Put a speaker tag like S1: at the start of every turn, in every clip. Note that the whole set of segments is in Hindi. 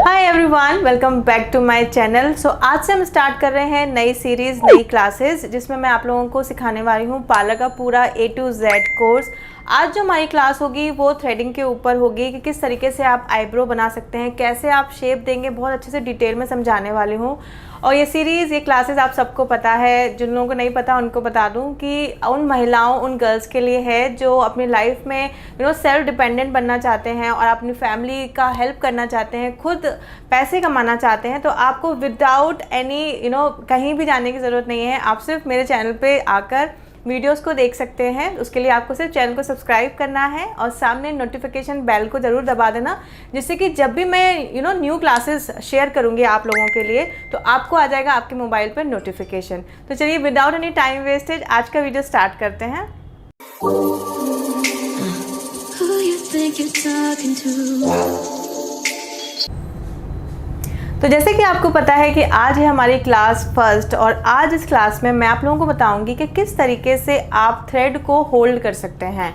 S1: Hi everyone, welcome back to my channel. So आज से हम स्टार्ट कर रहे हैं नई सीरीज़, नई क्लासेस, जिसमें मैं आप लोगों को सिखाने वाली हूँ पार्लर का पूरा A to Z कोर्स। आज जो हमारी क्लास होगी वो थ्रेडिंग के ऊपर होगी कि किस तरीके से आप आईब्रो बना सकते हैं, कैसे आप शेप देंगे, बहुत अच्छे से डिटेल में समझाने वाली हूँ। और ये सीरीज़, ये क्लासेस आप सबको पता है, जिन लोगों को नहीं पता उनको बता दूं कि उन महिलाओं, उन गर्ल्स के लिए है जो अपनी लाइफ में सेल्फ डिपेंडेंट बनना चाहते हैं और अपनी फैमिली का हेल्प करना चाहते हैं, खुद पैसे कमाना चाहते हैं। तो आपको विदाउट एनी कहीं भी जाने की ज़रूरत नहीं है, आप सिर्फ मेरे चैनल पे आकर वीडियोस को देख सकते हैं। उसके लिए आपको सिर्फ चैनल को सब्सक्राइब करना है और सामने नोटिफिकेशन बेल को ज़रूर दबा देना, जिससे कि जब भी मैं न्यू क्लासेस शेयर करूँगी आप लोगों के लिए तो आपको आ जाएगा आपके मोबाइल पर नोटिफिकेशन। तो चलिए विदाउट एनी टाइम वेस्टेज आज का वीडियो स्टार्ट करते हैं। तो जैसे कि आपको पता है कि आज है हमारी क्लास फर्स्ट, और आज इस क्लास में मैं आप लोगों को बताऊंगी कि किस तरीके से आप थ्रेड को होल्ड कर सकते हैं।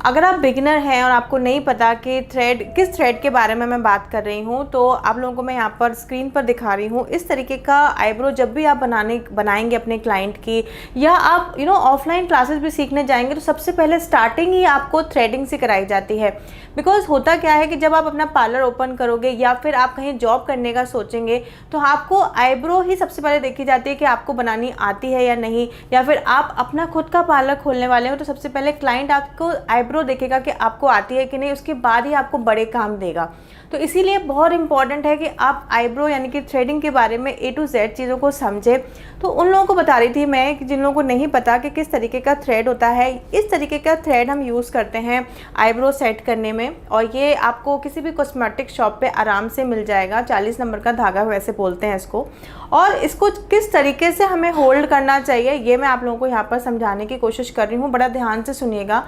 S1: अगर आप बिगिनर हैं और आपको नहीं पता कि किस थ्रेड के बारे में मैं बात कर रही हूँ, तो आप लोगों को मैं यहाँ पर स्क्रीन पर दिखा रही हूँ। इस तरीके का आईब्रो जब भी आप बनाएंगे अपने क्लाइंट की, या आप ऑफलाइन क्लासेस भी सीखने जाएंगे, तो सबसे पहले स्टार्टिंग ही आपको थ्रेडिंग से कराई जाती है। बिकॉज होता क्या है कि जब आप अपना पार्लर ओपन करोगे या फिर आप कहीं जॉब करने का सोचेंगे, तो आपको आईब्रो ही सबसे पहले देखी जाती है कि आपको बनानी आती है या नहीं। या फिर आप अपना खुद का पार्लर खोलने वाले हो तो सबसे पहले क्लाइंट आपको आईब्रो देखेगा कि आपको आती है कि नहीं, उसके बाद ही आपको बड़े काम देगा। तो इसीलिए बहुत इंपॉर्टेंट है कि आप आईब्रो यानी कि थ्रेडिंग के बारे में A to Z चीज़ों को समझें। तो उन लोगों को बता रही थी मैं कि जिन लोगों को नहीं पता कि किस तरीके का थ्रेड होता है, इस तरीके का थ्रेड हम यूज़ करते हैं आईब्रो सेट करने में। और ये आपको किसी भी कॉस्मेटिक शॉप पे आराम से मिल जाएगा। 40 नंबर का धागा वैसे बोलते हैं इसको। और इसको किस तरीके से हमें होल्ड करना चाहिए ये मैं आप लोगों को यहाँ पर समझाने की कोशिश कर रही हूँ। बड़ा ध्यान से सुनिएगा।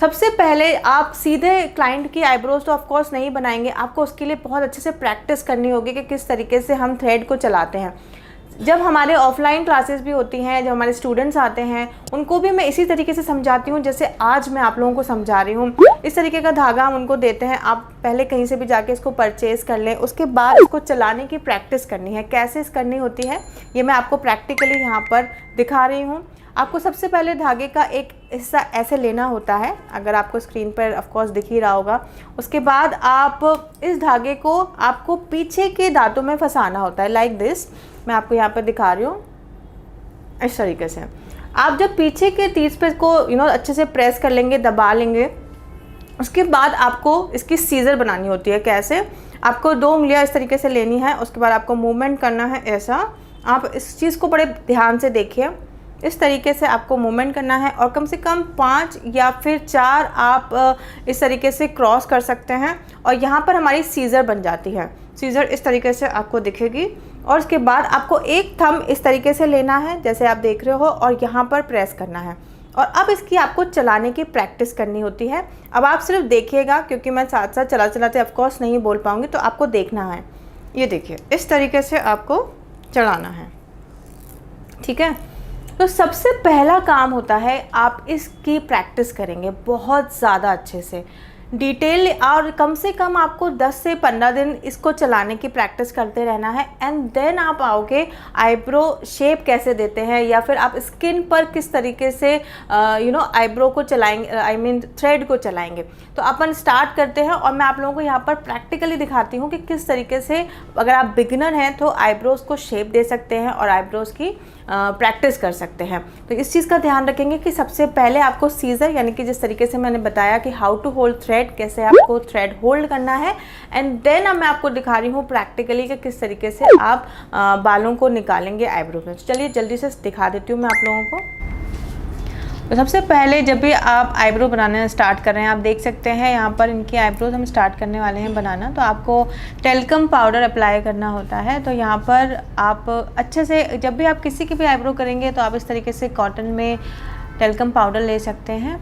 S1: सबसे पहले आप सीधे क्लाइंट की आईब्रोज तो ऑफकोर्स नहीं बनाएंगे, आपको उसके लिए बहुत अच्छे से प्रैक्टिस करनी होगी कि किस तरीके से हम थ्रेड को चलाते हैं। जब हमारे ऑफलाइन क्लासेस भी होती हैं, जब हमारे स्टूडेंट्स आते हैं, उनको भी मैं इसी तरीके से समझाती हूँ जैसे आज मैं आप लोगों को समझा रही हूँ। इस तरीके का धागा हम उनको देते हैं। आप पहले कहीं से भी जाके इसको परचेज़ कर लें, उसके बाद इसको चलाने की प्रैक्टिस करनी है। कैसे करनी होती है ये मैं आपको प्रैक्टिकली यहाँ पर दिखा रही हूँ। आपको सबसे पहले धागे का एक हिस्सा ऐसे लेना होता है, अगर आपको स्क्रीन पर ऑफकोर्स दिख ही रहा होगा। उसके बाद आप इस धागे को आपको पीछे के दांतों में फंसाना होता है, लाइक दिस। मैं आपको यहाँ पर दिखा रही हूँ इस तरीके से। आप जब पीछे के तीस पे को अच्छे से प्रेस कर लेंगे, दबा लेंगे, उसके बाद आपको इसकी सीजर बनानी होती है। कैसे? आपको 2 उंगलियाँ इस तरीके से लेनी है, उसके बाद आपको मूवमेंट करना है ऐसा। आप इस चीज़ को बड़े ध्यान से देखिए, इस तरीके से आपको मूवमेंट करना है और कम से कम 5 या फिर 4 आप इस तरीके से क्रॉस कर सकते हैं। और यहाँ पर हमारी सीज़र बन जाती है। सीज़र इस तरीके से आपको दिखेगी। और उसके बाद आपको एक थंब इस तरीके से लेना है जैसे आप देख रहे हो, और यहाँ पर प्रेस करना है। और अब इसकी आपको चलाने की प्रैक्टिस करनी होती है। अब आप सिर्फ देखिएगा, क्योंकि मैं साथ साथ चलाते ऑफकोर्स नहीं बोल पाऊँगी, तो आपको देखना है। ये देखिए, इस तरीके से आपको चलाना है, ठीक है। तो सबसे पहला काम होता है आप इसकी प्रैक्टिस करेंगे बहुत ज़्यादा अच्छे से, डिटेल, और कम से कम आपको 10 से 15 दिन इसको चलाने की प्रैक्टिस करते रहना है। एंड देन आप आओगे आईब्रो शेप कैसे देते हैं, या फिर आप स्किन पर किस तरीके से आईब्रो को चलाएंगे, थ्रेड को चलाएंगे। तो अपन स्टार्ट करते हैं और मैं आप लोगों को यहाँ पर प्रैक्टिकली दिखाती हूँ कि किस तरीके से अगर आप बिगिनर हैं तो आईब्रोज़ को शेप दे सकते हैं और आईब्रोज़ की प्रैक्टिस कर सकते हैं। तो इस चीज़ का ध्यान रखेंगे कि सबसे पहले आपको सीजर, यानी कि जिस तरीके से मैंने बताया कि हाउ टू होल्ड थ्रेड, कैसे आपको थ्रेड होल्ड करना है। एंड देन अब मैं आपको दिखा रही हूँ प्रैक्टिकली कि किस तरीके से आप बालों को निकालेंगे आईब्रो में। चलिए जल्दी से दिखा देती हूँ मैं आप लोगों को। तो सबसे पहले जब भी आप आईब्रो बनाना स्टार्ट कर रहे हैं, आप देख सकते हैं यहाँ पर इनकी आईब्रोज हम स्टार्ट करने वाले हैं बनाना। तो आपको टेल्कम पाउडर अप्लाई करना होता है। तो यहाँ पर आप अच्छे से, जब भी आप किसी की भी आईब्रो करेंगे तो आप इस तरीके से कॉटन में टेल्कम पाउडर ले सकते हैं।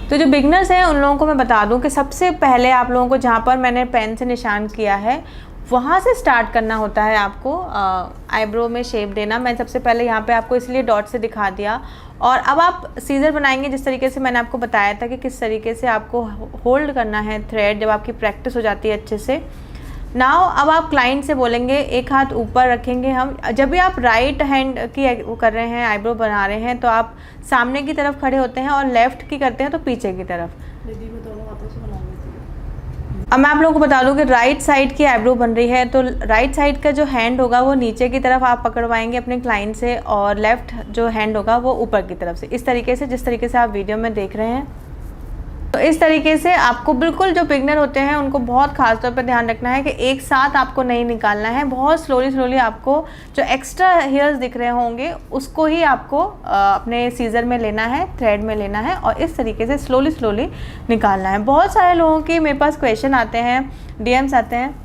S1: तो जो बिगनर्स हैं उन लोगों को मैं बता दूं कि सबसे पहले आप लोगों को जहाँ पर मैंने पेन से निशान किया है वहाँ से स्टार्ट करना होता है आपको आईब्रो में शेप देना। मैं सबसे पहले यहाँ पे आपको इसलिए डॉट से दिखा दिया। और अब आप सीज़र बनाएंगे जिस तरीके से मैंने आपको बताया था कि किस तरीके से आपको होल्ड करना है थ्रेड जब आपकी प्रैक्टिस हो जाती है अच्छे से। नाउ अब आप क्लाइंट से बोलेंगे, एक हाथ ऊपर रखेंगे हम। जब भी आप राइट हैंड की वो कर रहे हैं, आईब्रो बना रहे हैं, तो आप सामने की तरफ खड़े होते हैं, और लेफ़्ट की करते हैं तो पीछे की तरफ।
S2: दीदी मैं दोनों हाथों से बना लेती हूँ।
S1: अब मैं आप लोगों को बता दूं कि राइट साइड की आईब्रो बन रही है, तो राइट साइड का जो हैंड होगा वो नीचे की तरफ आप पकड़वाएंगे अपने क्लाइंट से, और लेफ़्ट जो हैंड होगा वो ऊपर की तरफ से, इस तरीके से जिस तरीके से आप वीडियो में देख रहे हैं। तो इस तरीके से आपको बिल्कुल, जो बिगनर होते हैं उनको बहुत खास तौर पर ध्यान रखना है कि एक साथ आपको नहीं निकालना है। बहुत स्लोली आपको जो एक्स्ट्रा हेयर्स दिख रहे होंगे उसको ही आपको अपने सीज़र में लेना है, थ्रेड में लेना है, और इस तरीके से स्लोली निकालना है। बहुत सारे लोगों के मेरे पास क्वेश्चन आते हैं, डीएम्स आते हैं।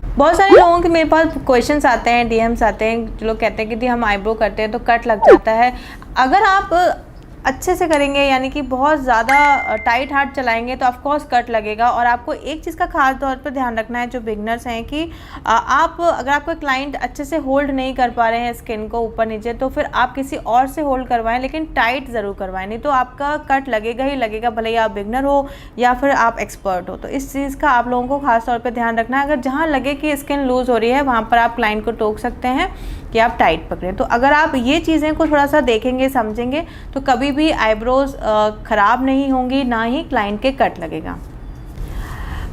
S1: बहुत सारे लोगों के मेरे पास क्वेश्चंस आते हैं, डीएम्स आते हैं, जो लोग कहते हैं कि दी हम आईब्रो करते हैं तो कट लग जाता है। अगर आप अच्छे से करेंगे, यानी कि बहुत ज़्यादा टाइट हाथ चलाएंगे, तो ऑफकोर्स कट लगेगा। और आपको एक चीज़ का खास तौर पर ध्यान रखना है जो बिगनर्स हैं, कि आप अगर आपका क्लाइंट अच्छे से होल्ड नहीं कर पा रहे हैं स्किन को ऊपर नीचे, तो फिर आप किसी और से होल्ड करवाएं, लेकिन टाइट ज़रूर करवाएं, नहीं तो आपका कट लगेगा ही लगेगा, भले ही आप बिगनर हो या फिर आप एक्सपर्ट हो। तो इस चीज़ का आप लोगों को खास तौर पर ध्यान रखना है। अगर जहाँ लगे कि स्किन लूज़ हो रही है, वहाँ पर आप क्लाइंट को टोक सकते हैं कि आप टाइट पकड़ें। तो अगर आप ये चीज़ें को थोड़ा सा देखेंगे, समझेंगे, तो कभी भी आईब्रोज ख़राब नहीं होंगी, ना ही क्लाइंट के कट लगेगा।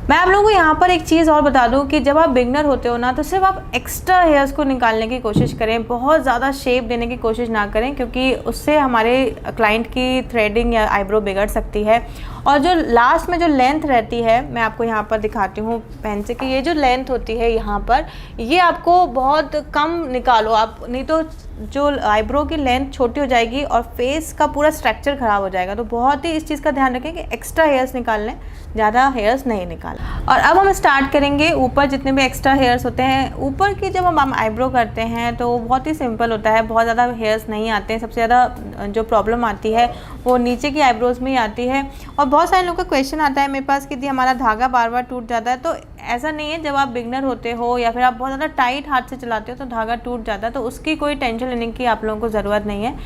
S1: मैं आप लोगों को यहाँ पर एक चीज़ और बता दूँ कि जब आप बिगनर होते हो ना, तो सिर्फ आप एक्स्ट्रा हेयर्स को निकालने की कोशिश करें, बहुत ज़्यादा शेप देने की कोशिश ना करें, क्योंकि उससे हमारे क्लाइंट की थ्रेडिंग या आईब्रो बिगड़ सकती है। और जो लास्ट में जो लेंथ रहती है, मैं आपको यहाँ पर दिखाती हूँ पेन से, कि ये जो लेंथ होती है यहाँ पर, ये आपको बहुत कम निकालो आप, नहीं तो जो आईब्रो की लेंथ छोटी हो जाएगी और फेस का पूरा स्ट्रक्चर ख़राब हो जाएगा। तो बहुत ही इस चीज़ का ध्यान रखें कि एक्स्ट्रा हेयर्स निकाल लें, ज़्यादा हेयर्स नहीं निकालें। और अब हम स्टार्ट करेंगे ऊपर जितने भी एक्स्ट्रा हेयर्स होते हैं। ऊपर की जब हम आईब्रो करते हैं तो बहुत ही सिंपल होता है, बहुत ज़्यादा हेयर्स नहीं आते हैं। सबसे ज़्यादा जो प्रॉब्लम आती है वो नीचे की आईब्रोज़ में ही आती है। और बहुत सारे लोगों का क्वेश्चन आता है मेरे पास कि दी हमारा धागा बार बार टूट जाता है। तो ऐसा नहीं है, जब आप बिगनर होते हो या फिर आप बहुत ज़्यादा टाइट हाथ से चलाते हो तो धागा टूट जाता है, तो उसकी कोई टेंशन लेने की आप लोगों को ज़रूरत नहीं है।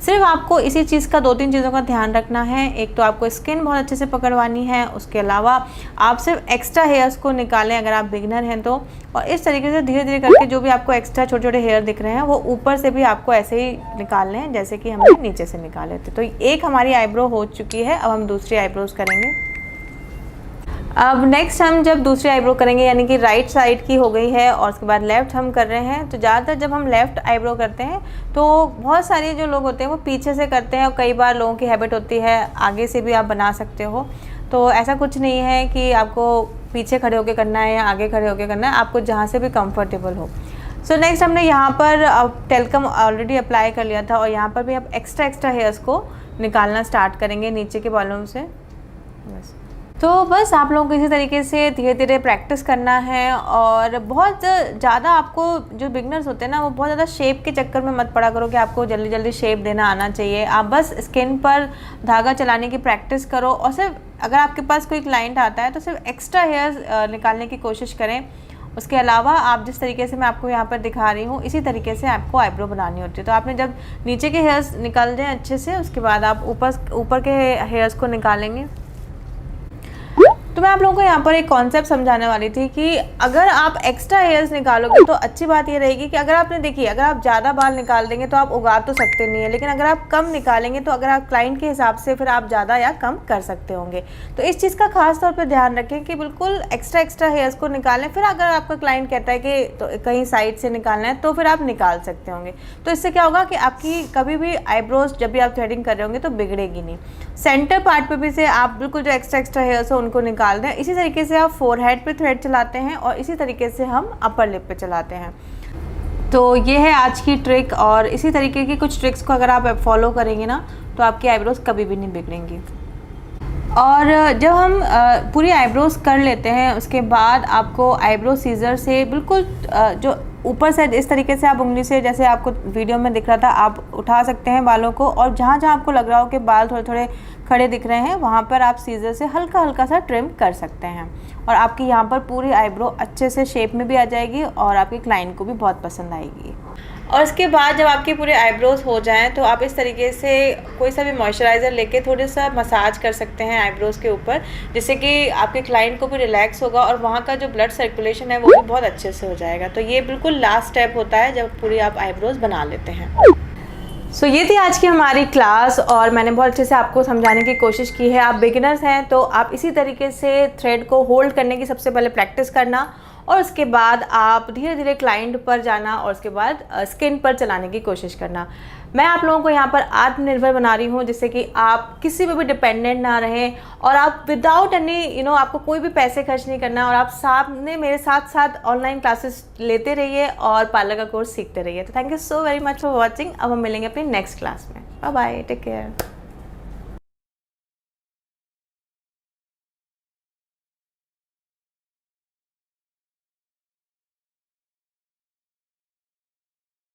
S1: सिर्फ आपको इसी चीज़ का 2-3 चीज़ों का ध्यान रखना है। एक तो आपको स्किन बहुत अच्छे से पकड़वानी है, उसके अलावा आप सिर्फ एक्स्ट्रा हेयर्स को निकालें अगर आप बिगनर हैं तो। और इस तरीके से धीरे धीरे करके जो भी आपको एक्स्ट्रा छोटे छोटे हेयर दिख रहे हैं वो ऊपर से भी आपको ऐसे ही निकालने हैं जैसे कि हमने नीचे से निकाले थे। तो एक हमारी आईब्रो हो चुकी है, अब हम दूसरी आईब्रोज करेंगे। अब नेक्स्ट हम जब दूसरी आईब्रो करेंगे, यानी कि राइट साइड की हो गई है और उसके बाद लेफ़्ट हम कर रहे हैं। तो ज़्यादातर जब हम लेफ़्ट आईब्रो करते हैं तो बहुत सारे जो लोग होते हैं वो पीछे से करते हैं, और कई बार लोगों की हैबिट होती है आगे से भी आप बना सकते हो। तो ऐसा कुछ नहीं है कि आपको पीछे खड़े होकर करना है या आगे खड़े होकर करना है, आपको जहाँ से भी कंफर्टेबल हो। सो नेक्स्ट हमने यहाँ पर टेल्कम ऑलरेडी अप्लाई कर लिया था, और यहाँ पर भी आप एक्स्ट्रा हेयर्स को निकालना स्टार्ट करेंगे नीचे के बालों से। बस आप लोगों को इसी तरीके से धीरे धीरे प्रैक्टिस करना है। और बहुत ज़्यादा आपको, जो बिगनर्स होते हैं ना, वो बहुत ज़्यादा शेप के चक्कर में मत पड़ा करो कि आपको जल्दी जल्दी शेप देना आना चाहिए। आप बस स्किन पर धागा चलाने की प्रैक्टिस करो, और सिर्फ अगर आपके पास कोई क्लाइंट आता है तो सिर्फ एक्स्ट्रा हेयर्स निकालने की कोशिश करें। उसके अलावा आप जिस तरीके से मैं आपको यहाँ पर दिखा रही हूँ, इसी तरीके से आपको आईब्रो बनानी होती है। तो आपने जब नीचे के हेयर्स निकाल दें अच्छे से, उसके बाद आप ऊपर के हेयर्स को निकालेंगे। तो मैं आप लोगों को यहाँ पर एक कॉन्सेप्ट समझाने वाली थी कि अगर आप एक्स्ट्रा हेयर्स निकालोगे तो अच्छी बात ये रहेगी कि अगर आपने देखिए, अगर आप ज़्यादा बाल निकाल देंगे तो आप उगा तो सकते नहीं है, लेकिन अगर आप कम निकालेंगे तो अगर आप क्लाइंट के हिसाब से फिर आप ज़्यादा या कम कर सकते होंगे। तो इस चीज़ का खास तौर पर ध्यान रखें कि बिल्कुल एक्स्ट्रा हेयर्स को निकालें। फिर अगर आपका क्लाइंट कहता है कि तो कहीं साइड से निकालना है तो फिर आप निकाल सकते होंगे। तो इससे क्या होगा कि आपकी कभी भी आईब्रोज जब भी आप थ्रेडिंग कर रहे होंगे तो बिगड़ेगी नहीं। सेंटर पार्ट पे भी से आप बिल्कुल जो एक्स्ट्रा हेयर्स हो उनको निकाल दें। इसी तरीके से आप फोरहेड पे थ्रेड चलाते हैं और इसी तरीके से हम अपर लिप पे चलाते हैं। तो ये है आज की ट्रिक, और इसी तरीके की कुछ ट्रिक्स को अगर आप फॉलो करेंगे ना तो आपकी आईब्रोज कभी भी नहीं बिगड़ेंगी। और जब हम पूरी आईब्रोज कर लेते हैं उसके बाद आपको आईब्रो सीज़र से बिल्कुल जो ऊपर से इस तरीके से आप उंगली से, जैसे आपको वीडियो में दिख रहा था, आप उठा सकते हैं बालों को, और जहाँ जहाँ आपको लग रहा हो कि बाल थोड़े थोड़े खड़े दिख रहे हैं वहाँ पर आप सीजर से हल्का हल्का सा ट्रिम कर सकते हैं, और आपकी यहाँ पर पूरी आईब्रो अच्छे से शेप में भी आ जाएगी और आपकी क्लाइंट को भी बहुत पसंद आएगी। और इसके बाद जब आपके पूरे आईब्रोज हो जाएं तो आप इस तरीके से कोई सा भी मॉइस्चराइज़र लेके थोड़ा सा मसाज कर सकते हैं आईब्रोज के ऊपर, जिससे कि आपके क्लाइंट को भी रिलैक्स होगा और वहाँ का जो ब्लड सर्कुलेशन है वो भी बहुत अच्छे से हो जाएगा। तो ये बिल्कुल लास्ट स्टेप होता है जब पूरी आप आईब्रोज बना लेते हैं। सो ये थी आज की हमारी क्लास, और मैंने बहुत अच्छे से आपको समझाने की कोशिश की है। आप बिगिनर्स हैं तो आप इसी तरीके से थ्रेड को होल्ड करने की सबसे पहले प्रैक्टिस करना, और उसके बाद आप धीरे धीरे क्लाइंट पर जाना, और उसके बाद स्किन पर चलाने की कोशिश करना। मैं आप लोगों को यहाँ पर आत्मनिर्भर बना रही हूँ, जिससे कि आप किसी पे भी डिपेंडेंट ना रहें, और आप विदाउट एनी आपको कोई भी पैसे खर्च नहीं करना, और आप सामने मेरे साथ साथ ऑनलाइन क्लासेस लेते रहिए और पार्लर का कोर्स सीखते रहिए। तो thank you so very much for watching. अब हम मिलेंगे अपनी नेक्स्ट क्लास में। Bye bye, take care.